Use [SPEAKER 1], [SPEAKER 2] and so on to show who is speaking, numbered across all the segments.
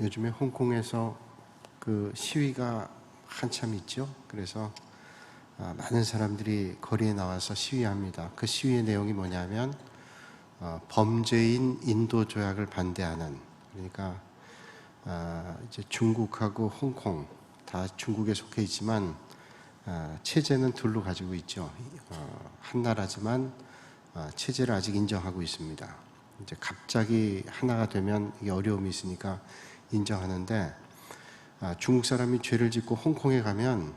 [SPEAKER 1] 요즘에 홍콩에서 그 시위가 한참 있죠. 그래서 많은 사람들이 거리에 나와서 시위합니다. 그 시위의 내용이 뭐냐면 범죄인 인도 조약을 반대하는, 그러니까 이제 중국하고 홍콩 다 중국에 속해 있지만 체제는 둘로 가지고 있죠. 한 나라지만 체제를 아직 인정하고 있습니다. 이제 갑자기 하나가 되면 이게 어려움이 있으니까 인정하는데, 중국 사람이 죄를 짓고 홍콩에 가면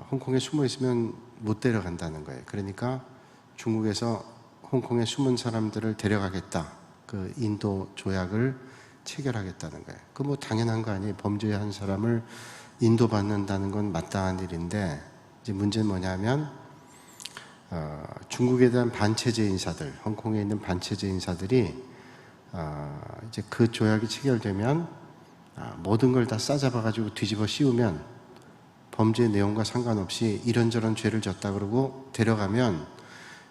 [SPEAKER 1] 홍콩에 숨어 있으면 못 데려간다는 거예요. 그러니까 중국에서 홍콩에 숨은 사람들을 데려가겠다, 그 인도 조약을 체결하겠다는 거예요. 그 뭐 당연한 거 아니에요. 범죄한 사람을 인도받는다는 건 마땅한 일인데, 이제 문제는 뭐냐면 중국에 대한 반체제 인사들, 홍콩에 있는 반체제 인사들이 이제 그 조약이 체결되면 모든 걸 다 싸잡아가지고 뒤집어 씌우면, 범죄 내용과 상관없이 이런저런 죄를 졌다 그러고 데려가면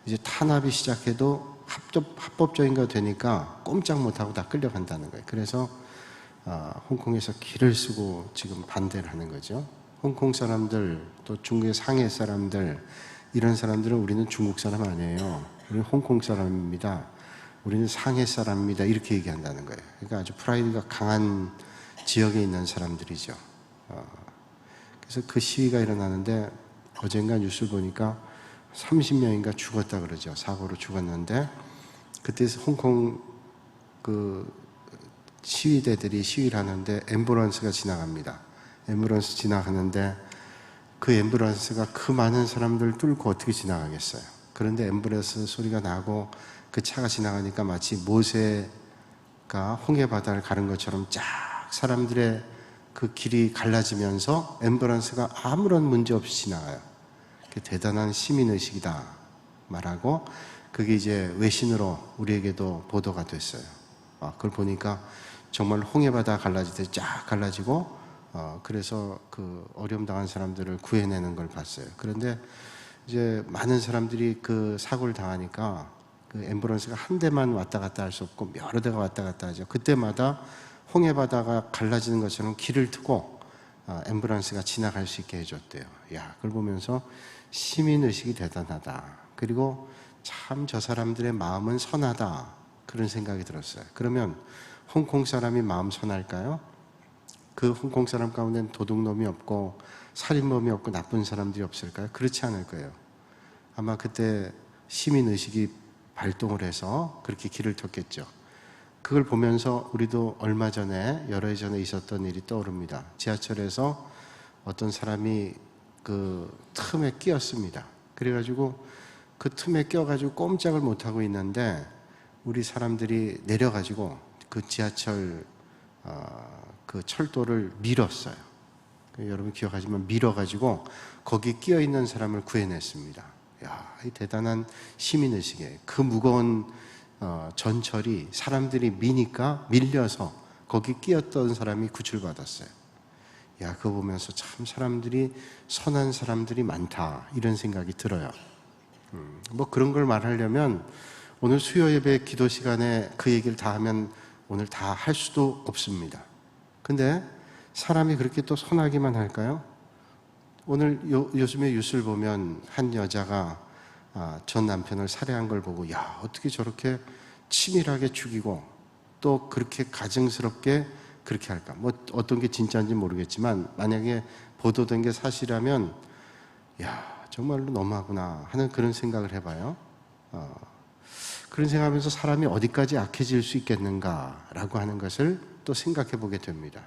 [SPEAKER 1] 이제 탄압이 시작해도 합법적인 거 되니까 꼼짝 못하고 다 끌려간다는 거예요. 그래서 홍콩에서 길을 쓰고 지금 반대를 하는 거죠. 홍콩 사람들, 또 중국의 상해 사람들, 이런 사람들은 우리는 중국 사람 아니에요. 우리는 홍콩 사람입니다. 우리는 상해 사람입니다. 이렇게 얘기한다는 거예요. 그러니까 아주 프라이드가 강한 지역에 있는 사람들이죠. 그래서 그 시위가 일어나는데, 어젠가 뉴스를 보니까 30명인가 죽었다 그러죠. 사고로 죽었는데, 그때 홍콩 그 시위대들이 시위를 하는데 앰뷸런스가 지나갑니다. 앰뷸런스 지나가는데 그 앰뷸런스가 그 많은 사람들을 뚫고 어떻게 지나가겠어요. 그런데 앰뷸런스 소리가 나고 그 차가 지나가니까 마치 모세가 홍해 바다를 가른 것처럼 쫙 사람들의 그 길이 갈라지면서 앰뷸런스가 아무런 문제 없이 지나가요. 그게 대단한 시민의식이다 말하고, 그게 이제 외신으로 우리에게도 보도가 됐어요. 그걸 보니까 정말 홍해바다 갈라지듯이 쫙 갈라지고, 그래서 그 어려움 당한 사람들을 구해내는 걸 봤어요. 그런데 이제 많은 사람들이 그 사고를 당하니까 그 앰뷸런스가 한 대만 왔다 갔다 할 수 없고 여러 대가 왔다 갔다 하죠. 그때마다 홍해바다가 갈라지는 것처럼 길을 트고 앰뷸런스가 지나갈 수 있게 해줬대요. 야, 그걸 보면서 시민의식이 대단하다. 그리고 참 저 사람들의 마음은 선하다, 그런 생각이 들었어요. 그러면 홍콩 사람이 마음 선할까요? 그 홍콩 사람 가운데는 도둑놈이 없고 살인범이 없고 나쁜 사람들이 없을까요? 그렇지 않을 거예요. 아마 그때 시민의식이 발동을 해서 그렇게 길을 텄겠죠. 그걸 보면서 우리도 얼마 전에, 여러 해 전에 있었던 일이 떠오릅니다. 지하철에서 어떤 사람이 그 틈에 끼었습니다. 그래가지고 그 틈에 껴가지고 꼼짝을 못하고 있는데 우리 사람들이 내려가지고 그 지하철 그 철도를 밀었어요. 여러분 기억하시면 밀어가지고 거기 끼어있는 사람을 구해냈습니다. 야, 이 대단한 시민의식이에요. 그 무거운 전철이 사람들이 미니까 밀려서 거기 끼었던 사람이 구출받았어요. 야, 그거 보면서 참 사람들이, 선한 사람들이 많다, 이런 생각이 들어요. 뭐 그런 걸 말하려면 오늘 수요 예배 기도 시간에 그 얘기를 다 하면 오늘 다 할 수도 없습니다. 근데 사람이 그렇게 또 선하기만 할까요? 오늘 요즘에 뉴스를 보면 한 여자가 전 남편을 살해한 걸 보고, 야, 어떻게 저렇게 치밀하게 죽이고 또 그렇게 가증스럽게 그렇게 할까? 뭐 어떤 게 진짜인지 모르겠지만 만약에 보도된 게 사실이라면, 야, 정말로 너무하구나 하는 그런 생각을 해봐요. 그런 생각하면서 사람이 어디까지 악해질 수 있겠는가라고 하는 것을 또 생각해 보게 됩니다.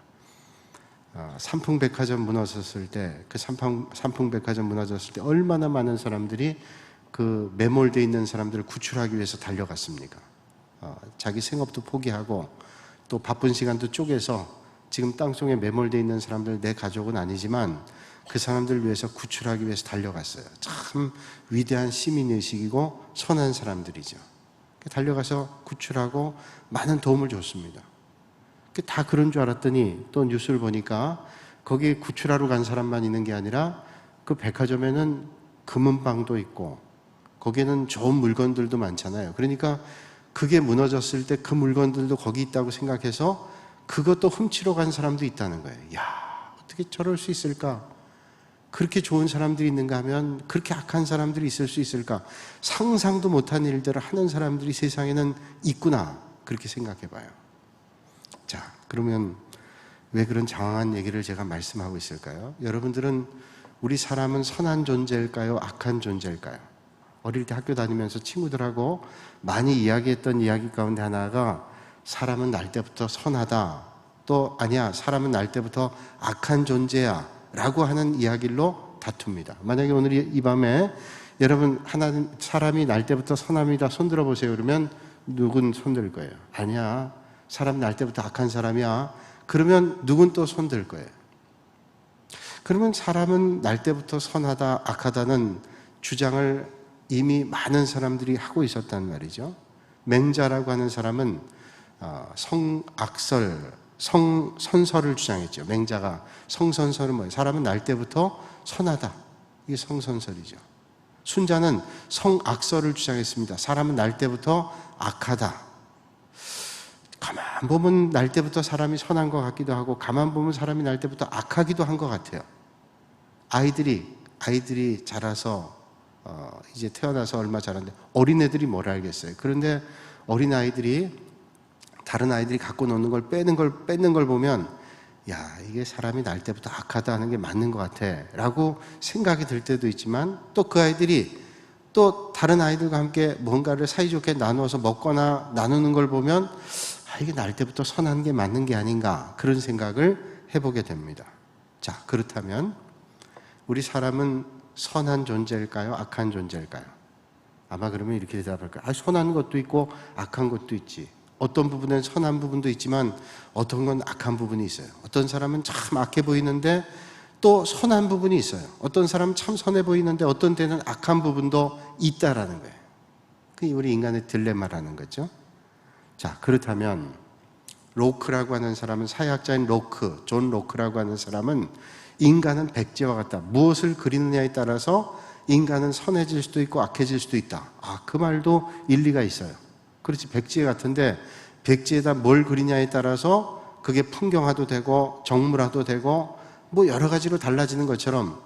[SPEAKER 1] 삼풍백화점 무너졌을 때, 그 삼풍백화점 무너졌을 때 얼마나 많은 사람들이 그 매몰되어 있는 사람들을 구출하기 위해서 달려갔습니까? 자기 생업도 포기하고 또 바쁜 시간도 쪼개서 지금 땅속에 매몰되어 있는 사람들, 내 가족은 아니지만 그 사람들을 위해서 구출하기 위해서 달려갔어요. 참 위대한 시민의식이고 선한 사람들이죠. 달려가서 구출하고 많은 도움을 줬습니다. 다 그런 줄 알았더니 또 뉴스를 보니까 거기 구출하러 간 사람만 있는 게 아니라 그 백화점에는 금은방도 있고 거기에는 좋은 물건들도 많잖아요. 그러니까 그게 무너졌을 때 그 물건들도 거기 있다고 생각해서 그것도 훔치러 간 사람도 있다는 거예요. 야, 어떻게 저럴 수 있을까? 그렇게 좋은 사람들이 있는가 하면 그렇게 악한 사람들이 있을 수 있을까? 상상도 못한 일들을 하는 사람들이 세상에는 있구나. 그렇게 생각해 봐요. 자, 그러면 왜 그런 장황한 얘기를 제가 말씀하고 있을까요? 여러분들은 우리 사람은 선한 존재일까요? 악한 존재일까요? 어릴 때 학교 다니면서 친구들하고 많이 이야기했던 이야기 가운데 하나가 사람은 날 때부터 선하다. 또 아니야, 사람은 날 때부터 악한 존재야. 라고 하는 이야기로 다툽니다. 만약에 오늘 이 밤에 여러분 하나님 사람이 날 때부터 선합니다. 손 들어보세요. 그러면 누군 손 들 거예요? 아니야. 사람 날 때부터 악한 사람이야. 그러면 누군 또 손 들 거예요? 그러면 사람은 날 때부터 선하다, 악하다는 주장을 이미 많은 사람들이 하고 있었단 말이죠. 맹자라고 하는 사람은 성선설을 주장했죠. 맹자가 성선설은 뭐예요? 사람은 날 때부터 선하다. 이게 성선설이죠. 순자는 성악설을 주장했습니다. 사람은 날 때부터 악하다. 가만 보면 날 때부터 사람이 선한 것 같기도 하고 가만 보면 사람이 날 때부터 악하기도 한 것 같아요. 아이들이 자라서 이제 태어나서 얼마 자랐는데 어린애들이 뭘 알겠어요. 그런데 어린아이들이 다른 아이들이 갖고 노는 걸 뺏는 걸 보면 야, 이게 사람이 날 때부터 악하다 하는 게 맞는 것 같아 라고 생각이 들 때도 있지만 또 그 아이들이 또 다른 아이들과 함께 뭔가를 사이좋게 나누어서 먹거나 나누는 걸 보면 이게 날 때부터 선한 게 맞는 게 아닌가 그런 생각을 해보게 됩니다. 자, 그렇다면 우리 사람은 선한 존재일까요? 악한 존재일까요? 아마 그러면 이렇게 대답할 거예요. 선한 것도 있고 악한 것도 있지. 어떤 부분은 선한 부분도 있지만 어떤 건 악한 부분이 있어요. 어떤 사람은 참 악해 보이는데 또 선한 부분이 있어요. 어떤 사람은 참 선해 보이는데 어떤 때는 악한 부분도 있다라는 거예요. 그게 우리 인간의 딜레마라는 거죠. 자, 그렇다면 로크라고 하는 사람은, 사회학자인 존 로크라고 하는 사람은 인간은 백지와 같다. 무엇을 그리느냐에 따라서 인간은 선해질 수도 있고 악해질 수도 있다. 그 말도 일리가 있어요. 그렇지, 백지 같은데 백지에다 뭘 그리냐에 따라서 그게 풍경화도 되고 정물화도 되고 뭐 여러 가지로 달라지는 것처럼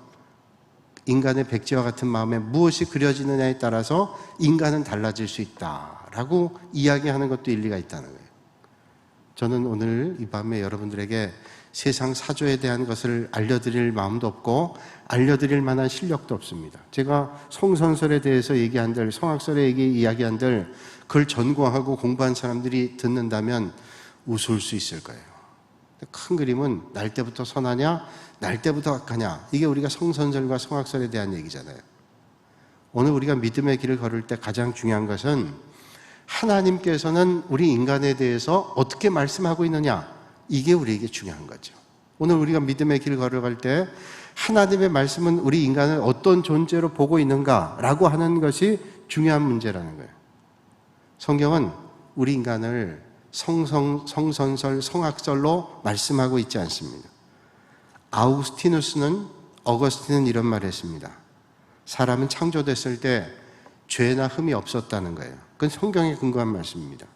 [SPEAKER 1] 인간의 백지와 같은 마음에 무엇이 그려지느냐에 따라서 인간은 달라질 수 있다라고 이야기하는 것도 일리가 있다는 거예요. 저는 오늘 이 밤에 여러분들에게 세상 사조에 대한 것을 알려드릴 마음도 없고 알려드릴 만한 실력도 없습니다. 제가 성선설에 대해서 얘기한들, 성악설에 이야기한들 그걸 전공하고 공부한 사람들이 듣는다면 웃을 수 있을 거예요. 큰 그림은 날 때부터 선하냐, 날 때부터 악하냐, 이게 우리가 성선설과 성악설에 대한 얘기잖아요. 오늘 우리가 믿음의 길을 걸을 때 가장 중요한 것은 하나님께서는 우리 인간에 대해서 어떻게 말씀하고 있느냐, 이게 우리에게 중요한 거죠. 오늘 우리가 믿음의 길을 걸어갈 때 하나님의 말씀은 우리 인간을 어떤 존재로 보고 있는가라고 하는 것이 중요한 문제라는 거예요. 성경은 우리 인간을 성선설, 성악설로 말씀하고 있지 않습니다. 어거스틴은 이런 말을 했습니다. 사람은 창조됐을 때 죄나 흠이 없었다는 거예요. 그건 성경에 근거한 말씀입니다.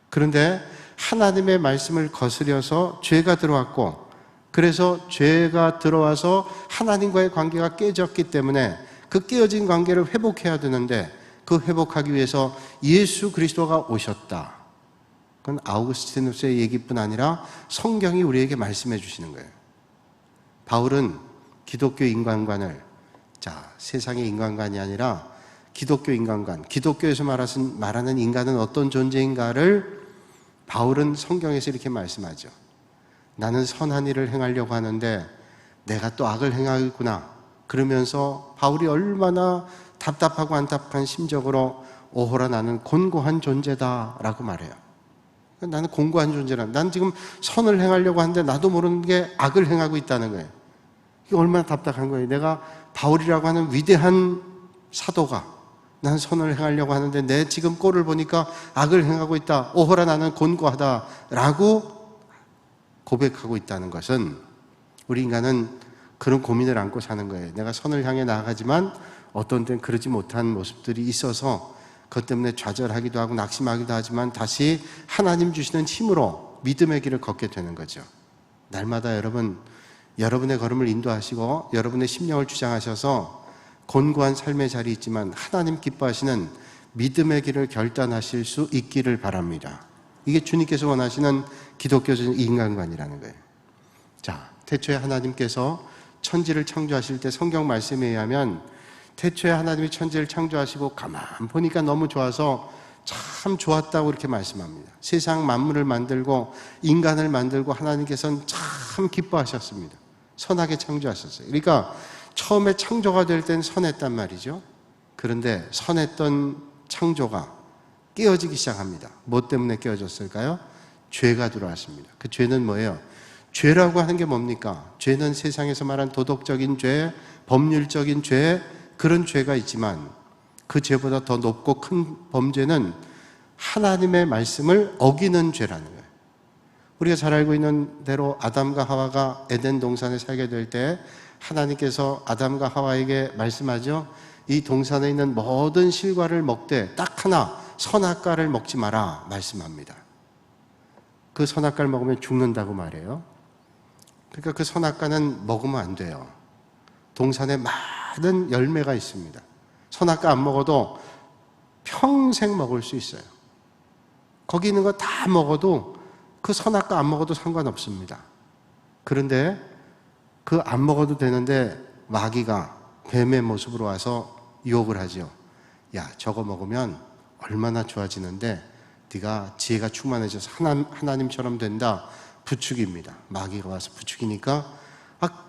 [SPEAKER 1] 그런데 하나님의 말씀을 거스려서 죄가 들어왔고, 그래서 죄가 들어와서 하나님과의 관계가 깨졌기 때문에 그 깨어진 관계를 회복해야 되는데 그 회복하기 위해서 예수 그리스도가 오셨다. 그건 아우구스티누스의 얘기뿐 아니라 성경이 우리에게 말씀해 주시는 거예요. 바울은 기독교 인간관을, 세상의 인간관이 아니라 기독교 인간관, 기독교에서 말하는 인간은 어떤 존재인가를 바울은 성경에서 이렇게 말씀하죠. 나는 선한 일을 행하려고 하는데 내가 또 악을 행하겠구나. 그러면서 바울이 얼마나 답답하고 안타깝한 심적으로 오호라 나는 곤고한 존재다라고 말해요. 나는 곤고한 존재라. 난 지금 선을 행하려고 하는데 나도 모르는 게 악을 행하고 있다는 거예요. 이게 얼마나 답답한 거예요. 내가 바울이라고 하는 위대한 사도가 난 선을 행하려고 하는데 내 지금 꼴을 보니까 악을 행하고 있다. 오호라 나는 곤고하다라고 고백하고 있다는 것은 우리 인간은 그런 고민을 안고 사는 거예요. 내가 선을 향해 나아가지만 어떤 때는 그러지 못한 모습들이 있어서 그것 때문에 좌절하기도 하고 낙심하기도 하지만 다시 하나님 주시는 힘으로 믿음의 길을 걷게 되는 거죠. 날마다 여러분의 걸음을 인도하시고 여러분의 심령을 주장하셔서 곤고한 삶의 자리 있지만 하나님 기뻐하시는 믿음의 길을 결단하실 수 있기를 바랍니다. 이게 주님께서 원하시는 기독교적인 인간관이라는 거예요. 자, 태초에 하나님께서 천지를 창조하실 때 성경 말씀에 의하면 태초에 하나님이 천지를 창조하시고 가만 보니까 너무 좋아서 참 좋았다고 이렇게 말씀합니다. 세상 만물을 만들고 인간을 만들고 하나님께서는 참 기뻐하셨습니다. 선하게 창조하셨어요. 그러니까 처음에 창조가 될 땐 선했단 말이죠. 그런데 선했던 창조가 깨어지기 시작합니다. 뭐 때문에 깨어졌을까요? 죄가 들어왔습니다. 그 죄는 뭐예요? 죄라고 하는 게 뭡니까? 죄는 세상에서 말한 도덕적인 죄, 법률적인 죄, 그런 죄가 있지만 그 죄보다 더 높고 큰 범죄는 하나님의 말씀을 어기는 죄라는 거예요. 우리가 잘 알고 있는 대로 아담과 하와가 에덴 동산에 살게 될 때 하나님께서 아담과 하와에게 말씀하죠. 이 동산에 있는 모든 실과를 먹되 딱 하나 선악과를 먹지 마라 말씀합니다. 그 선악과를 먹으면 죽는다고 말해요. 그러니까 그 선악과는 먹으면 안 돼요. 동산에 많은 열매가 있습니다. 선악과 안 먹어도 평생 먹을 수 있어요. 거기 있는 거 다 먹어도 그 선악과 안 먹어도 상관없습니다. 그런데 그 안 먹어도 되는데 마귀가 뱀의 모습으로 와서 유혹을 하죠. 야, 저거 먹으면 얼마나 좋아지는데 네가 지혜가 충만해져서 하나님처럼 된다. 부추깁니다. 마귀가 와서 부추기니까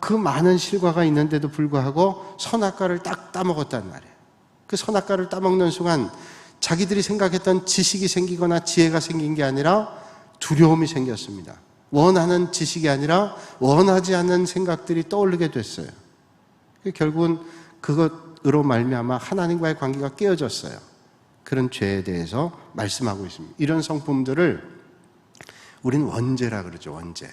[SPEAKER 1] 그 많은 실과가 있는데도 불구하고 선악과를 딱 따먹었단 말이에요. 그 선악과를 따먹는 순간 자기들이 생각했던 지식이 생기거나 지혜가 생긴 게 아니라 두려움이 생겼습니다. 원하는 지식이 아니라 원하지 않는 생각들이 떠오르게 됐어요. 결국은 그것으로 말미암아 하나님과의 관계가 깨어졌어요. 그런 죄에 대해서 말씀하고 있습니다. 이런 성품들을 우리는 원죄라 그러죠. 원죄.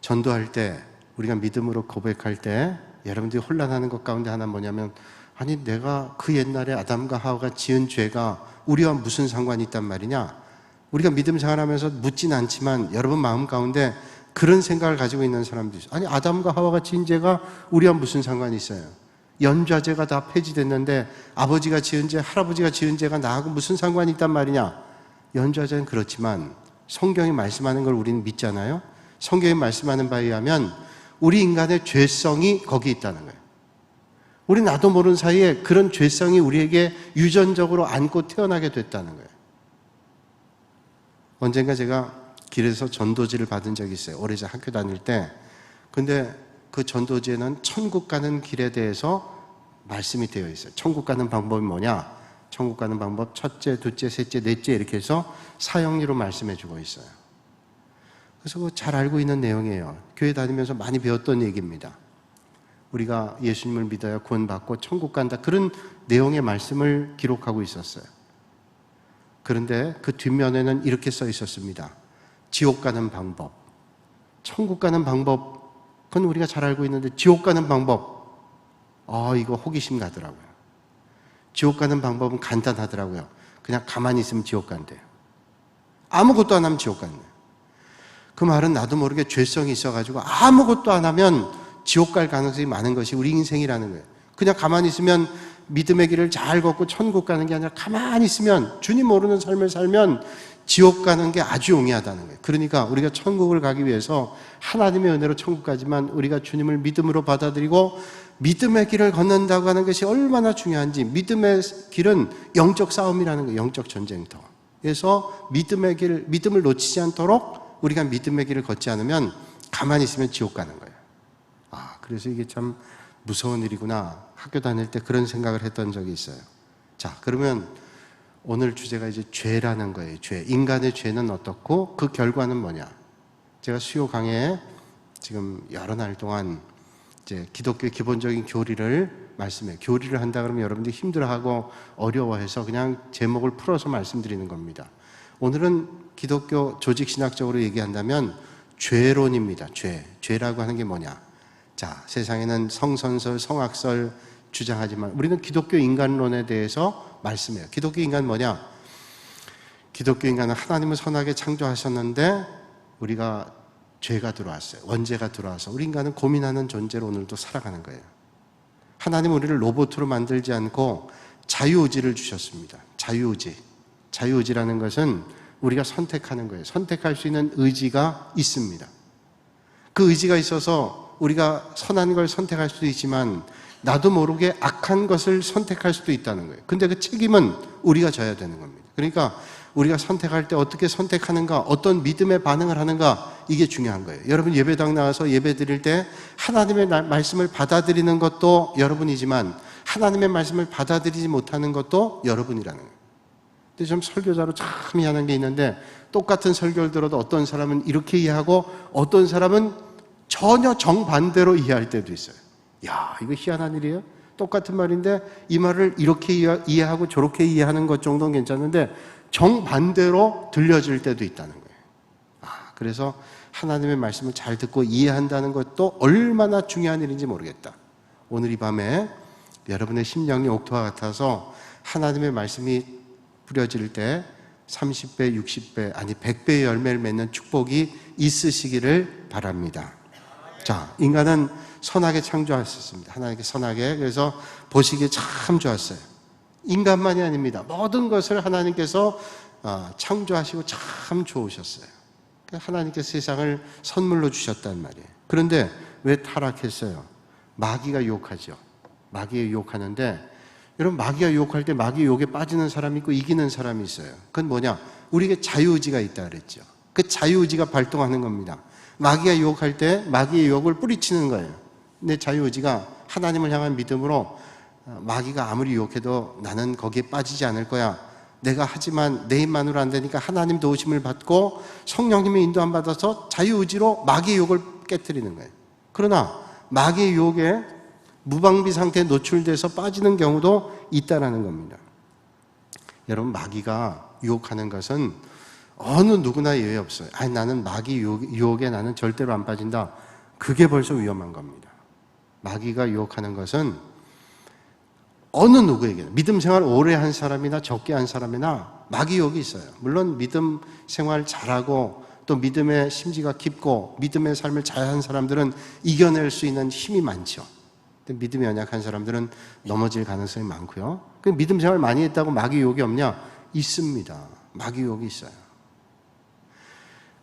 [SPEAKER 1] 전도할 때 우리가 믿음으로 고백할 때 여러분들이 혼란하는 것 가운데 하나는 뭐냐면 아니 내가 그 옛날에 아담과 하와가 지은 죄가 우리와 무슨 상관이 있단 말이냐. 우리가 믿음 생활하면서 묻진 않지만 여러분 마음 가운데 그런 생각을 가지고 있는 사람들이 있어요. 아니 아담과 하와가 지은 죄가 우리와 무슨 상관이 있어요. 연좌제가 다 폐지됐는데 아버지가 지은 죄, 할아버지가 지은 죄가 나하고 무슨 상관이 있단 말이냐. 연좌제는 그렇지만 성경이 말씀하는 걸 우리는 믿잖아요. 성경이 말씀하는 바에 의하면 우리 인간의 죄성이 거기 있다는 거예요. 우리 나도 모르는 사이에 그런 죄성이 우리에게 유전적으로 안고 태어나게 됐다는 거예요. 언젠가 제가 길에서 전도지를 받은 적이 있어요. 오래전 학교 다닐 때. 근데 그 전도지에는 천국 가는 길에 대해서 말씀이 되어 있어요. 천국 가는 방법이 뭐냐? 천국 가는 방법 첫째, 둘째, 셋째, 넷째 이렇게 해서 사형리로 말씀해 주고 있어요. 그래서 잘 알고 있는 내용이에요. 교회 다니면서 많이 배웠던 얘기입니다. 우리가 예수님을 믿어야 구원받고 천국 간다. 그런 내용의 말씀을 기록하고 있었어요. 그런데 그 뒷면에는 이렇게 써 있었습니다. 지옥 가는 방법, 천국 가는 방법, 그건 우리가 잘 알고 있는데 지옥 가는 방법, 이거 호기심 가더라고요. 지옥 가는 방법은 간단하더라고요. 그냥 가만히 있으면 지옥 간대요. 아무것도 안 하면 지옥 간대요. 그 말은 나도 모르게 죄성이 있어가지고 아무것도 안 하면 지옥 갈 가능성이 많은 것이 우리 인생이라는 거예요. 그냥 가만히 있으면 믿음의 길을 잘 걷고 천국 가는 게 아니라 가만히 있으면 주님 모르는 삶을 살면 지옥 가는 게 아주 용이하다는 거예요. 그러니까 우리가 천국을 가기 위해서 하나님의 은혜로 천국 가지만 우리가 주님을 믿음으로 받아들이고 믿음의 길을 걷는다고 하는 것이 얼마나 중요한지. 믿음의 길은 영적 싸움이라는 거예요. 영적 전쟁터. 그래서 믿음을 놓치지 않도록 우리가 믿음의 길을 걷지 않으면 가만히 있으면 지옥 가는 거예요. 그래서 이게 참 무서운 일이구나. 학교 다닐 때 그런 생각을 했던 적이 있어요. 자, 그러면 오늘 주제가 이제 죄라는 거예요. 죄. 인간의 죄는 어떻고 그 결과는 뭐냐. 제가 수요 강의에 지금 여러 날 동안 이제 기독교의 기본적인 교리를 말씀해요. 교리를 한다 그러면 여러분들이 힘들어하고 어려워해서 그냥 제목을 풀어서 말씀드리는 겁니다. 오늘은 기독교 조직신학적으로 얘기한다면 죄론입니다. 죄라고 하는 게 뭐냐. 자, 세상에는 성선설, 성악설 주장하지만 우리는 기독교 인간론에 대해서 말씀해요. 기독교 인간 뭐냐? 기독교 인간은 하나님을 선하게 창조하셨는데 우리가 죄가 들어왔어요. 원죄가 들어와서 우리 인간은 고민하는 존재로 오늘도 살아가는 거예요. 하나님은 우리를 로봇으로 만들지 않고 자유의지를 주셨습니다. 자유의지. 자유의지라는 것은 우리가 선택하는 거예요. 선택할 수 있는 의지가 있습니다. 그 의지가 있어서 우리가 선한 걸 선택할 수도 있지만 나도 모르게 악한 것을 선택할 수도 있다는 거예요. 근데 그 책임은 우리가 져야 되는 겁니다. 그러니까 우리가 선택할 때 어떻게 선택하는가, 어떤 믿음의 반응을 하는가, 이게 중요한 거예요. 여러분 예배당 나와서 예배 드릴 때 하나님의 말씀을 받아들이는 것도 여러분이지만 하나님의 말씀을 받아들이지 못하는 것도 여러분이라는 거예요. 근데 좀 설교자로 참 희한한 게 있는데 똑같은 설교를 들어도 어떤 사람은 이렇게 이해하고 어떤 사람은 전혀 정반대로 이해할 때도 있어요. 야, 이거 희한한 일이에요? 똑같은 말인데 이 말을 이렇게 이해하고 저렇게 이해하는 것 정도는 괜찮은데 정반대로 들려질 때도 있다는 거예요. 그래서 하나님의 말씀을 잘 듣고 이해한다는 것도 얼마나 중요한 일인지 모르겠다. 오늘 이 밤에 여러분의 심령이 옥토와 같아서 하나님의 말씀이 뿌려질 때 30배, 60배, 아니 100배의 열매를 맺는 축복이 있으시기를 바랍니다. 자, 인간은 선하게 창조하셨습니다. 하나님께 선하게. 그래서 보시기에 참 좋았어요. 인간만이 아닙니다. 모든 것을 하나님께서 창조하시고 참 좋으셨어요. 하나님께서 세상을 선물로 주셨단 말이에요. 그런데 왜 타락했어요? 마귀가 유혹하죠. 마귀가 유혹하는데 여러분 마귀가 유혹할 때 마귀 유혹에 빠지는 사람이 있고 이기는 사람이 있어요. 그건 뭐냐? 우리에게 자유의지가 있다 그랬죠. 그 자유의지가 발동하는 겁니다. 마귀가 유혹할 때 마귀의 유혹을 뿌리치는 거예요. 내 자유의지가 하나님을 향한 믿음으로 마귀가 아무리 유혹해도 나는 거기에 빠지지 않을 거야. 내가 하지만 내 힘만으로 안 되니까 하나님 도우심을 받고 성령님의 인도함 받아서 자유의지로 마귀의 유혹을 깨트리는 거예요. 그러나 마귀의 유혹에 무방비 상태에 노출돼서 빠지는 경우도 있다라는 겁니다. 여러분 마귀가 유혹하는 것은 어느 누구나 예외 없어요. 아니 나는 마귀 유혹에 나는 절대로 안 빠진다. 그게 벌써 위험한 겁니다. 마귀가 유혹하는 것은 어느 누구에게나 믿음 생활 오래 한 사람이나 적게 한 사람이나 마귀 유혹이 있어요. 물론 믿음 생활 잘하고 또 믿음의 심지가 깊고 믿음의 삶을 잘한 사람들은 이겨낼 수 있는 힘이 많죠. 근데 믿음이 연약한 사람들은 넘어질 가능성이 많고요. 그 믿음 생활 많이 했다고 마귀 유혹이 없냐? 있습니다. 마귀 유혹이 있어요.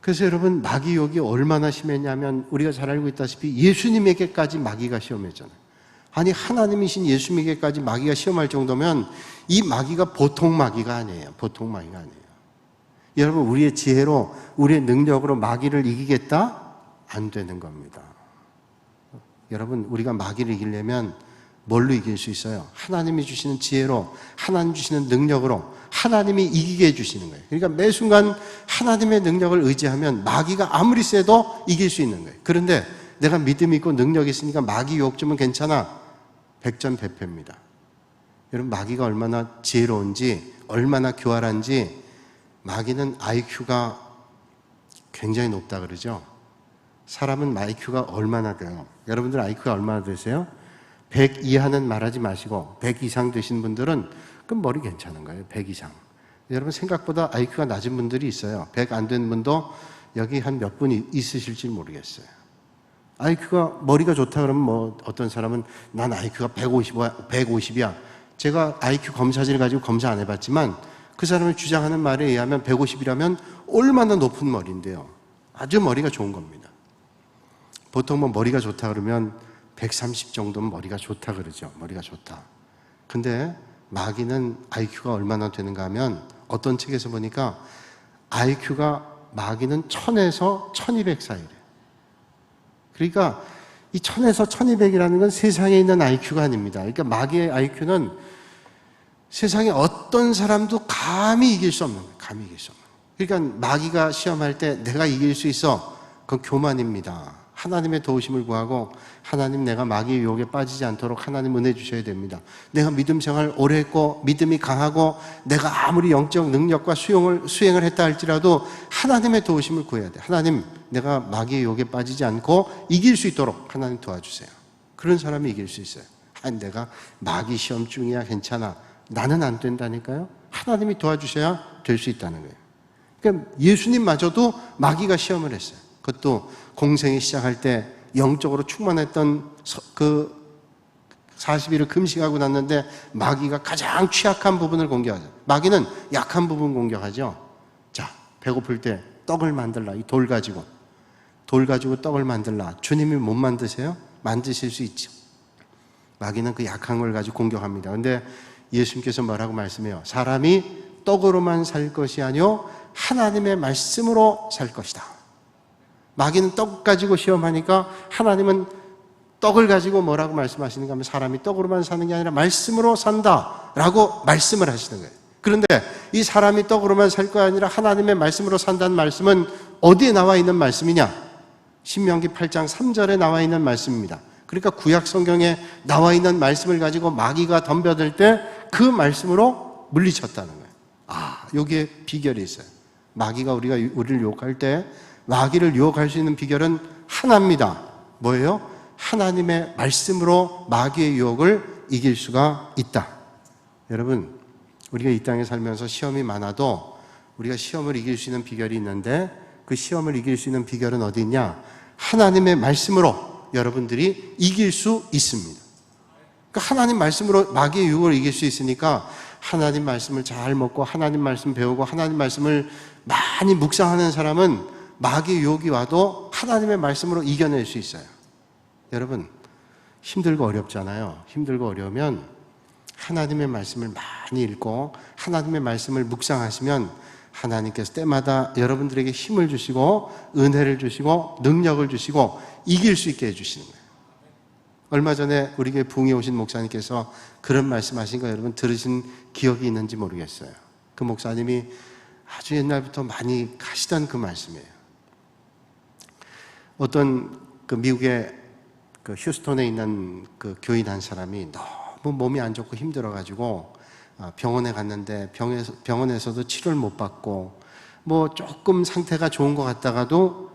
[SPEAKER 1] 그래서 여러분 마귀 유혹이 얼마나 심했냐면 우리가 잘 알고 있다시피 예수님에게까지 마귀가 시험했잖아요. 아니 하나님이신 예수님에게까지 마귀가 시험할 정도면 이 마귀가 보통 마귀가 아니에요. 보통 마귀가 아니에요. 여러분 우리의 지혜로 우리의 능력으로 마귀를 이기겠다? 안 되는 겁니다. 여러분 우리가 마귀를 이기려면 뭘로 이길 수 있어요? 하나님이 주시는 지혜로, 하나님 주시는 능력으로 하나님이 이기게 해주시는 거예요. 그러니까 매 순간 하나님의 능력을 의지하면 마귀가 아무리 세도 이길 수 있는 거예요. 그런데 내가 믿음이 있고 능력이 있으니까 마귀 유혹 주면 괜찮아. 백전백패입니다. 여러분 마귀가 얼마나 지혜로운지 얼마나 교활한지 마귀는 IQ가 굉장히 높다 그러죠. 사람은 IQ가 얼마나 돼요? 여러분들 IQ가 얼마나 되세요? 100 이하는 말하지 마시고 100 이상 되신 분들은 그럼 머리 괜찮은 거예요. 100 이상. 여러분 생각보다 IQ가 낮은 분들이 있어요. 100 안 된 분도 여기 한 몇 분 있으실지 모르겠어요. IQ가 머리가 좋다 그러면 뭐 어떤 사람은 난 IQ가 150이야. 제가 IQ 검사지를 가지고 검사 안 해봤지만 그 사람이 주장하는 말에 의하면 150이라면 얼마나 높은 머리인데요. 아주 머리가 좋은 겁니다. 보통 뭐 머리가 좋다 그러면 130 정도면 머리가 좋다 그러죠. 머리가 좋다. 근데 마귀는 IQ가 얼마나 되는가 하면 어떤 책에서 보니까 IQ가 마귀는 1000에서 1200 사이래. 그러니까 이 1000에서 1200이라는 건 세상에 있는 IQ가 아닙니다. 그러니까 마귀의 IQ는 세상에 어떤 사람도 감히 이길 수 없는 거예요. 감히 이길 수 없는 거예요. 그러니까 마귀가 시험할 때 내가 이길 수 있어. 그건 교만입니다. 하나님의 도우심을 구하고 하나님 내가 마귀의 유혹에 빠지지 않도록 하나님 은혜 주셔야 됩니다. 내가 믿음 생활 오래 했고 믿음이 강하고 내가 아무리 영적 능력과 수행을 했다 할지라도 하나님의 도우심을 구해야 돼. 하나님 내가 마귀의 유혹에 빠지지 않고 이길 수 있도록 하나님 도와주세요. 그런 사람이 이길 수 있어요. 아니 내가 마귀 시험 중이야 괜찮아. 나는 안 된다니까요. 하나님이 도와주셔야 될 수 있다는 거예요. 그러니까 예수님마저도 마귀가 시험을 했어요. 그것도 공생이 시작할 때 영적으로 충만했던 그 40일을 금식하고 났는데 마귀가 가장 취약한 부분을 공격하죠. 마귀는 약한 부분 공격하죠. 자, 배고플 때 떡을 만들라. 이 돌 가지고 떡을 만들라. 주님이 못 만드세요? 만드실 수 있죠. 마귀는 그 약한 걸 가지고 공격합니다. 그런데 예수님께서 뭐라고 말씀해요? 사람이 떡으로만 살 것이 아니요 하나님의 말씀으로 살 것이다. 마귀는 떡 가지고 시험하니까 하나님은 떡을 가지고 뭐라고 말씀하시는가 하면 사람이 떡으로만 사는 게 아니라 말씀으로 산다라고 말씀을 하시는 거예요. 그런데 이 사람이 떡으로만 살 거 아니라 하나님의 말씀으로 산다는 말씀은 어디에 나와 있는 말씀이냐? 신명기 8장 3절에 나와 있는 말씀입니다. 그러니까 구약 성경에 나와 있는 말씀을 가지고 마귀가 덤벼들 때 그 말씀으로 물리쳤다는 거예요. 아, 여기에 비결이 있어요. 마귀가 우리를 유혹할 때 마귀를 유혹할 수 있는 비결은 하나입니다. 뭐예요? 하나님의 말씀으로 마귀의 유혹을 이길 수가 있다. 여러분, 우리가 이 땅에 살면서 시험이 많아도 우리가 시험을 이길 수 있는 비결이 있는데 그 시험을 이길 수 있는 비결은 어디 있냐? 하나님의 말씀으로 여러분들이 이길 수 있습니다. 그러니까 하나님 말씀으로 마귀의 유혹을 이길 수 있으니까 하나님 말씀을 잘 먹고 하나님 말씀 배우고 하나님 말씀을 많이 묵상하는 사람은 마귀의 유혹이 와도 하나님의 말씀으로 이겨낼 수 있어요. 여러분, 힘들고 어렵잖아요. 힘들고 어려우면 하나님의 말씀을 많이 읽고 하나님의 말씀을 묵상하시면 하나님께서 때마다 여러분들에게 힘을 주시고 은혜를 주시고 능력을 주시고 이길 수 있게 해주시는 거예요. 얼마 전에 우리 교회 부흥에 오신 목사님께서 그런 말씀하신 거 여러분 들으신 기억이 있는지 모르겠어요. 그 목사님이 아주 옛날부터 많이 하시던 그 말씀이에요. 어떤 그 미국의 그 휴스톤에 있는 그 교인 한 사람이 너무 몸이 안 좋고 힘들어가지고 병원에 갔는데 병원에서도 치료를 못 받고 뭐 조금 상태가 좋은 것 같다가도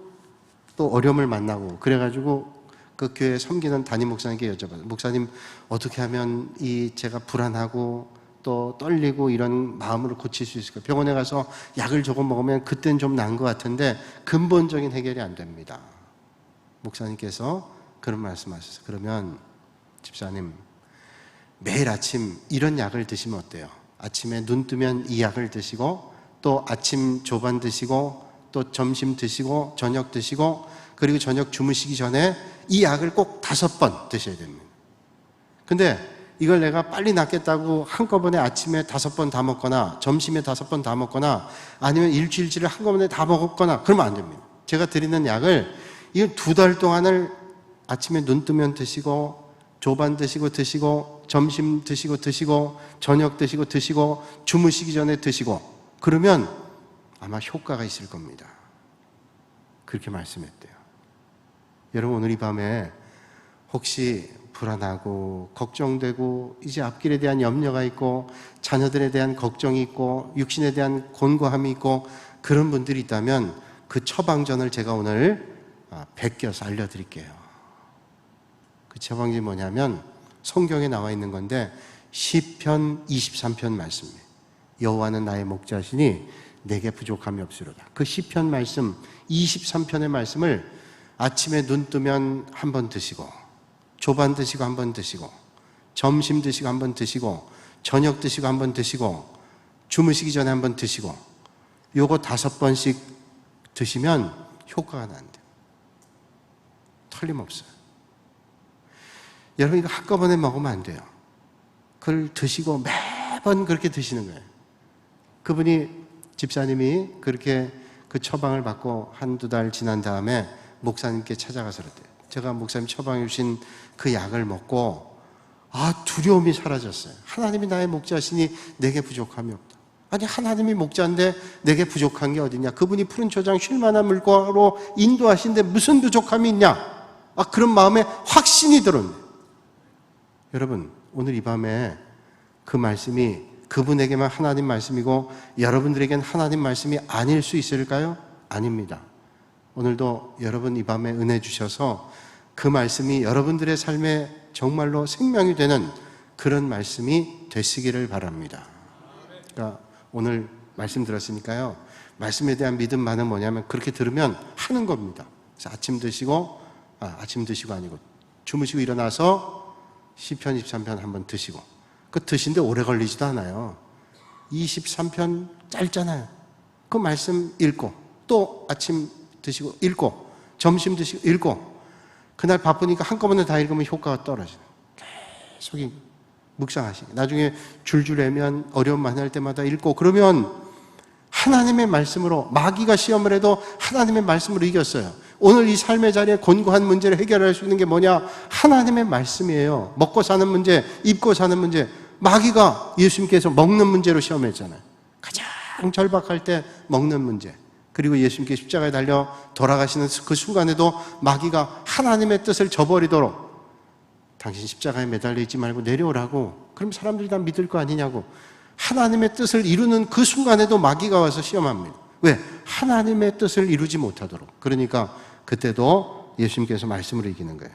[SPEAKER 1] 또 어려움을 만나고 그래가지고 그 교회 섬기는 담임 목사님께 여쭤봐요. 목사님, 어떻게 하면 제가 불안하고 또 떨리고 이런 마음을 고칠 수 있을까요? 병원에 가서 약을 조금 먹으면 그때는 좀 나은 것 같은데 근본적인 해결이 안 됩니다. 목사님께서 그런 말씀하셨어요. 그러면 집사님, 매일 아침 이런 약을 드시면 어때요? 아침에 눈 뜨면 이 약을 드시고 또 아침 조반 드시고 또 점심 드시고 저녁 드시고 그리고 저녁 주무시기 전에 이 약을 꼭 5번 드셔야 됩니다. 근데 이걸 내가 빨리 낫겠다고 한꺼번에 아침에 5번 다 먹거나 점심에 5번 다 먹거나 아니면 일주일치를 한꺼번에 다 먹었거나 그러면 안 됩니다. 제가 드리는 약을 이 2달 동안을 아침에 눈 뜨면 드시고 조반 드시고 점심 드시고 저녁 드시고 주무시기 전에 드시고 그러면 아마 효과가 있을 겁니다. 그렇게 말씀했대요. 여러분, 오늘 이 밤에 혹시 불안하고 걱정되고 이제 앞길에 대한 염려가 있고 자녀들에 대한 걱정이 있고 육신에 대한 곤고함이 있고 그런 분들이 있다면 그 처방전을 제가 오늘 베껴서 알려드릴게요. 그 처방전이 뭐냐면 성경에 나와 있는 건데 시편 23편 말씀이에요. 여호와는 나의 목자시니 내게 부족함이 없으로다. 그 시편 말씀 23편의 말씀을 아침에 눈 뜨면 한 번 드시고 조반 드시고 한 번 드시고 점심 드시고 한 번 드시고 저녁 드시고 한 번 드시고 주무시기 전에 한 번 드시고 요거 5번씩 드시면 효과가 난대요. 틀림없어요. 여러분, 이거 한꺼번에 먹으면 안 돼요. 그걸 드시고 매번 그렇게 드시는 거예요. 그분이 집사님이 그렇게 그 처방을 받고 1-2달 지난 다음에 목사님께 찾아가서 그랬대요. 제가 목사님 처방해 주신 그 약을 먹고 두려움이 사라졌어요. 하나님이 나의 목자시니 내게 부족함이 없다. 아니, 하나님이 목자인데 내게 부족한 게 어디냐? 그분이 푸른 초장 쉴 만한 물가로 인도하시는데 무슨 부족함이 있냐? 그런 마음에 확신이 들었네. 여러분, 오늘 이 밤에 그 말씀이 그분에게만 하나님 말씀이고 여러분들에겐 하나님 말씀이 아닐 수 있을까요? 아닙니다. 오늘도 여러분 이 밤에 은혜 주셔서 그 말씀이 여러분들의 삶에 정말로 생명이 되는 그런 말씀이 되시기를 바랍니다. 그러니까 오늘 말씀 들었으니까요. 말씀에 대한 믿음만은 뭐냐면 그렇게 들으면 하는 겁니다. 그래서 아침 드시고 아니고 주무시고 일어나서 시편 23편 한번 드시고 그 드신데 오래 걸리지도 않아요. 23편 짧잖아요. 그 말씀 읽고 또 아침 드시고 읽고 점심 드시고 읽고 그날 바쁘니까 한꺼번에 다 읽으면 효과가 떨어지는 계속 묵상하시고 나중에 줄줄 애면 어려움 만날 때마다 읽고 그러면 하나님의 말씀으로 마귀가 시험을 해도 하나님의 말씀으로 이겼어요. 오늘 이 삶의 자리에 곤고한 문제를 해결할 수 있는 게 뭐냐? 하나님의 말씀이에요. 먹고 사는 문제, 입고 사는 문제. 마귀가 예수님께서 먹는 문제로 시험했잖아요. 가장 절박할 때 먹는 문제. 그리고 예수님께서 십자가에 달려 돌아가시는 그 순간에도 마귀가 하나님의 뜻을 저버리도록 당신 십자가에 매달려 있지 말고 내려오라고. 그럼 사람들이 다 믿을 거 아니냐고. 하나님의 뜻을 이루는 그 순간에도 마귀가 와서 시험합니다. 왜? 하나님의 뜻을 이루지 못하도록. 그러니까 그때도 예수님께서 말씀으로 이기는 거예요.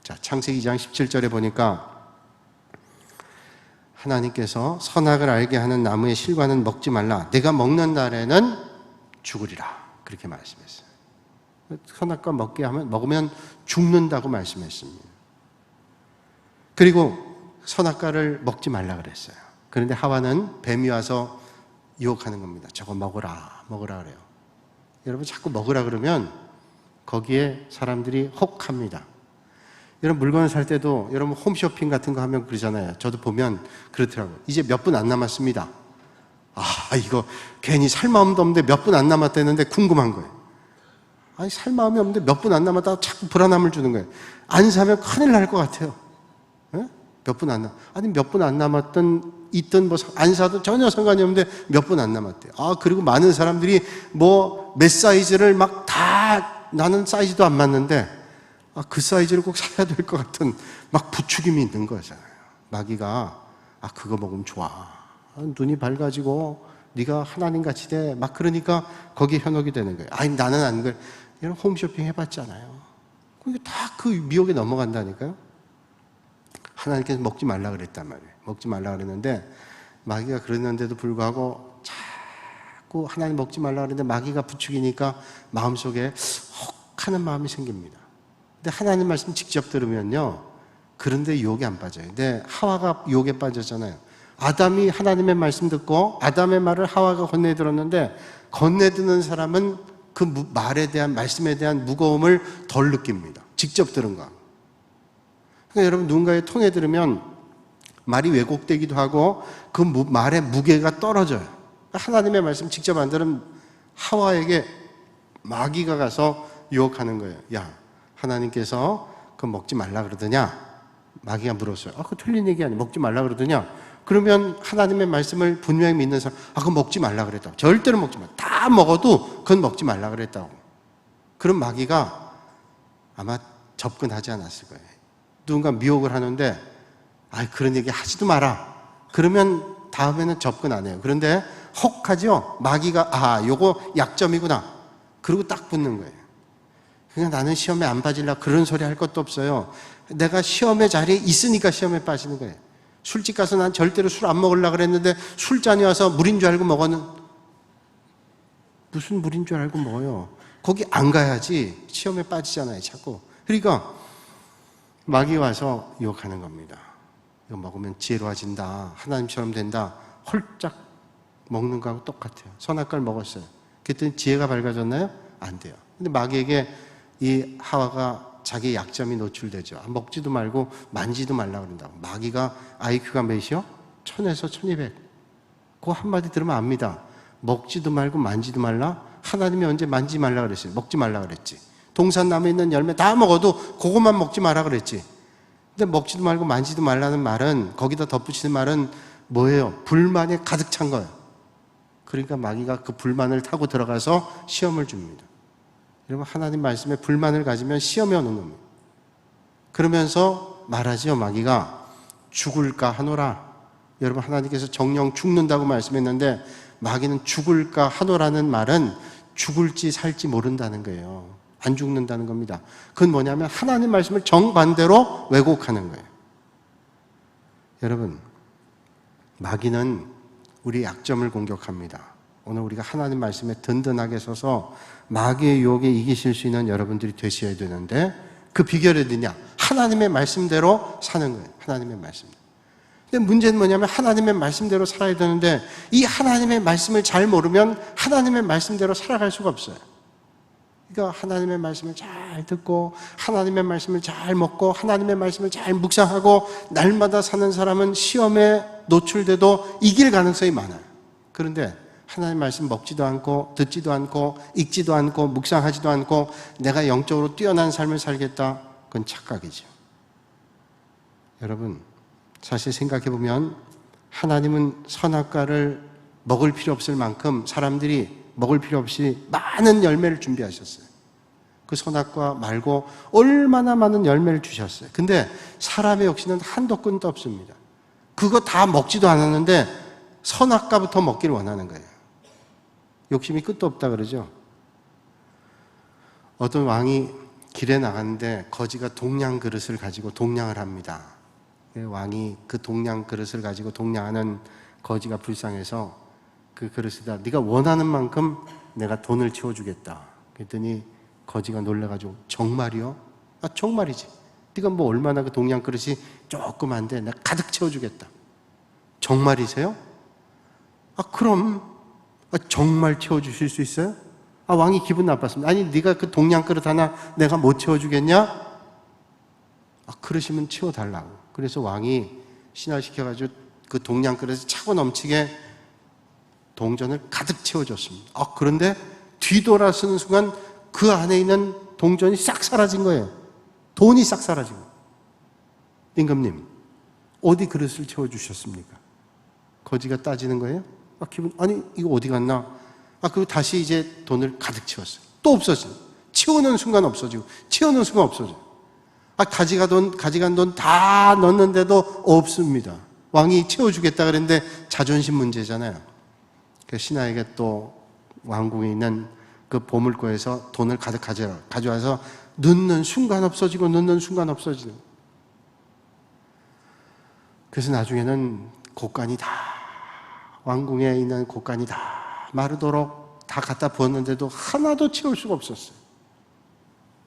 [SPEAKER 1] 자, 창세기 2장 17절에 보니까 하나님께서 선악을 알게 하는 나무의 실과는 먹지 말라. 내가 먹는 날에는 죽으리라. 그렇게 말씀했어요. 선악과 먹으면 죽는다고 말씀했습니다. 그리고 선악과를 먹지 말라 그랬어요. 그런데 하와는 뱀이 와서 유혹하는 겁니다. 저거 먹으라 그래요. 여러분 자꾸 먹으라 그러면 거기에 사람들이 혹합니다. 여러분 물건을 살 때도 여러분 홈쇼핑 같은 거 하면 그러잖아요. 저도 보면 그렇더라고요. 이제 몇 분 안 남았습니다. 이거 괜히 살 마음도 없는데 몇 분 안 남았다는데 궁금한 거예요. 아니 살 마음이 없는데 몇 분 안 남았다고 자꾸 불안함을 주는 거예요. 안 사면 큰일 날 것 같아요. 몇 분 안 남았던 있던 안 사도 전혀 상관이 없는데 몇 분 안 남았대요. 그리고 많은 사람들이 몇 사이즈를 막 다 나는 사이즈도 안 맞는데 그 사이즈를 꼭 사야 될 것 같은 막 부추김이 있는 거잖아요. 마귀가 그거 먹으면 좋아. 눈이 밝아지고 네가 하나님 같이 돼. 막 그러니까 거기에 현혹이 되는 거예요. 아니 나는 안 그래. 여러분 홈쇼핑 해봤잖아요. 그게 다 그 미혹에 넘어간다니까요. 하나님께서 먹지 말라 그랬단 말이에요. 먹지 말라 그랬는데 마귀가 그랬는데도 불구하고 자꾸 하나님 먹지 말라 그랬는데 마귀가 부추기니까 마음속에 혹하는 마음이 생깁니다. 근데 하나님 말씀 직접 들으면요. 그런데 유혹에 안 빠져요. 근데 하와가 유혹에 빠졌잖아요. 아담이 하나님의 말씀 듣고 아담의 말을 하와가 건네들었는데 건네드는 사람은 그 말에 대한 말씀에 대한 무거움을 덜 느낍니다. 직접 들은 거. 그러니까 여러분 누군가의 통해 들으면 말이 왜곡되기도 하고 그 말의 무게가 떨어져요. 하나님의 말씀 직접 안 들으면 하와에게 마귀가 가서 유혹하는 거예요. 야, 하나님께서 그거 먹지 말라 그러더냐? 마귀가 물었어요. 그거 틀린 얘기 아니야. 먹지 말라 그러더냐? 그러면 하나님의 말씀을 분명히 믿는 사람, 그거 먹지 말라 그랬다고. 절대로 먹지 말라. 다 먹어도 그건 먹지 말라 그랬다고. 그럼 마귀가 아마 접근하지 않았을 거예요. 누군가 미혹을 하는데 그런 얘기 하지도 마라. 그러면 다음에는 접근 안 해요. 그런데 혹하죠? 마귀가 요거 약점이구나. 그리고 딱 붙는 거예요. 그냥 나는 시험에 안 빠지려고 그런 소리 할 것도 없어요. 내가 시험의 자리에 있으니까 시험에 빠지는 거예요. 술집 가서 난 절대로 술 안 먹으려고 그랬는데 술잔이 와서 물인 줄 알고 먹었는 무슨 물인 줄 알고 먹어요. 거기 안 가야지 시험에 빠지잖아요. 자꾸. 그러니까 마귀 와서 유혹하는 겁니다. 이거 먹으면 지혜로워진다. 하나님처럼 된다. 홀짝 먹는 거하고 똑같아요. 선악과를 먹었어요. 그랬더니 지혜가 밝아졌나요? 안 돼요. 근데 마귀에게 이 하와가 자기 약점이 노출되죠. 먹지도 말고 만지도 말라 그런다고. 마귀가 IQ가 몇이요? 1000에서 1200. 그거 한마디 들으면 압니다. 먹지도 말고 만지도 말라? 하나님이 언제 만지지 말라 그랬어요? 먹지 말라 그랬지. 동산나무에 있는 열매 다 먹어도 그것만 먹지 마라 그랬지. 근데 먹지도 말고 만지도 말라는 말은 거기다 덧붙이는 말은 뭐예요? 불만에 가득 찬 거예요. 그러니까 마귀가 그 불만을 타고 들어가서 시험을 줍니다. 여러분 하나님 말씀에 불만을 가지면 시험이 오는 겁니다. 그러면서 말하지요. 마귀가 죽을까 하노라. 여러분 하나님께서 정령 죽는다고 말씀했는데 마귀는 죽을까 하노라는 말은 죽을지 살지 모른다는 거예요. 안 죽는다는 겁니다. 그건 뭐냐면 하나님 말씀을 정반대로 왜곡하는 거예요. 여러분 마귀는 우리 약점을 공격합니다. 오늘 우리가 하나님 말씀에 든든하게 서서 마귀의 유혹에 이기실 수 있는 여러분들이 되셔야 되는데 그 비결이 어디냐? 하나님의 말씀대로 사는 거예요. 하나님의 말씀. 근데 문제는 뭐냐면 하나님의 말씀대로 살아야 되는데 이 하나님의 말씀을 잘 모르면 하나님의 말씀대로 살아갈 수가 없어요. 그러니까 하나님의 말씀을 잘 듣고 하나님의 말씀을 잘 먹고 하나님의 말씀을 잘 묵상하고 날마다 사는 사람은 시험에 노출돼도 이길 가능성이 많아요. 그런데 하나님의 말씀 먹지도 않고 듣지도 않고 읽지도 않고 묵상하지도 않고 내가 영적으로 뛰어난 삶을 살겠다, 그건 착각이죠. 여러분, 사실 생각해보면 하나님은 선악과를 먹을 필요 없을 만큼 사람들이 먹을 필요 없이 많은 열매를 준비하셨어요. 그 선악과 말고 얼마나 많은 열매를 주셨어요. 근데 사람의 욕심은 한도 끝도 없습니다. 그거 다 먹지도 않았는데 선악과부터 먹기를 원하는 거예요. 욕심이 끝도 없다 그러죠. 어떤 왕이 길에 나갔는데 거지가 동냥 그릇을 가지고 동냥을 합니다. 왕이 그 동냥 그릇을 가지고 동냥하는 거지가 불쌍해서 그 그릇에다 네가 원하는 만큼 내가 돈을 채워주겠다. 그랬더니 거지가 놀라가지고 정말이요? 아, 정말이지. 네가 뭐 얼마나 그 동냥 그릇이 조그만데 내가 가득 채워주겠다. 정말이세요? 아, 그럼 정말 채워주실 수 있어요? 아, 왕이 기분 나빴습니다. 아니, 네가 그 동냥 그릇 하나 내가 못 채워주겠냐? 아, 그러시면 채워달라고. 그래서 왕이 신화시켜가지고 그 동냥 그릇을 차고 넘치게 동전을 가득 채워줬습니다. 아, 그런데 뒤돌아서는 순간 그 안에 있는 동전이 싹 사라진 거예요. 돈이 싹 사라진 거예요. 임금님, 어디 그릇을 채워주셨습니까? 거지가 따지는 거예요. 아, 아니, 이거 어디 갔나? 아, 그리고 다시 이제 돈을 가득 채웠어요. 또 없어져요. 채우는 순간 없어지고, 채우는 순간 없어져요. 아, 가져간 돈 다 넣었는데도 없습니다. 왕이 채워주겠다 그랬는데 자존심 문제잖아요. 그 신하에게 또 왕궁에 있는 그 보물고에서 돈을 가득 가져와서 넣는 순간 없어지고 넣는 순간 없어지는. 그래서 나중에는 곡간이 다, 왕궁에 있는 곡간이 다 마르도록 다 갖다 부었는데도 하나도 채울 수가 없었어요.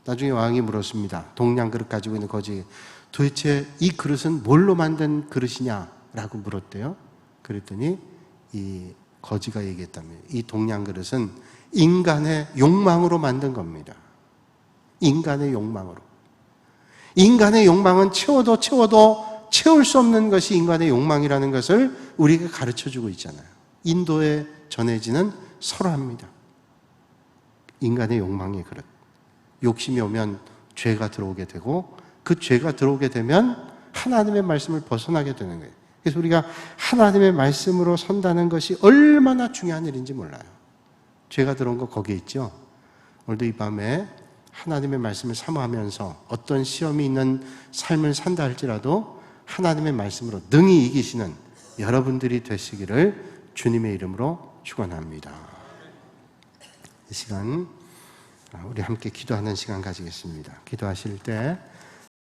[SPEAKER 1] 나중에 왕이 물었습니다. 동냥 그릇 가지고 있는 거지, 도대체 이 그릇은 뭘로 만든 그릇이냐라고 물었대요. 그랬더니 이 거지가 얘기했다면 이 동냥 그릇은 인간의 욕망으로 만든 겁니다. 인간의 욕망으로. 인간의 욕망은 채워도 채울 수 없는 것이 인간의 욕망이라는 것을 우리에게 가르쳐주고 있잖아요. 인도에 전해지는 설화입니다. 인간의 욕망의 그릇. 욕심이 오면 죄가 들어오게 되고 그 죄가 들어오게 되면 하나님의 말씀을 벗어나게 되는 거예요. 그래서 우리가 하나님의 말씀으로 선다는 것이 얼마나 중요한 일인지 몰라요. 죄가 들어온 거 거기에 있죠. 오늘도 이 밤에 하나님의 말씀을 사모하면서 어떤 시험이 있는 삶을 산다 할지라도 하나님의 말씀으로 능히 이기시는 여러분들이 되시기를 주님의 이름으로 축원합니다. 이 시간 우리 함께 기도하는 시간 가지겠습니다. 기도하실 때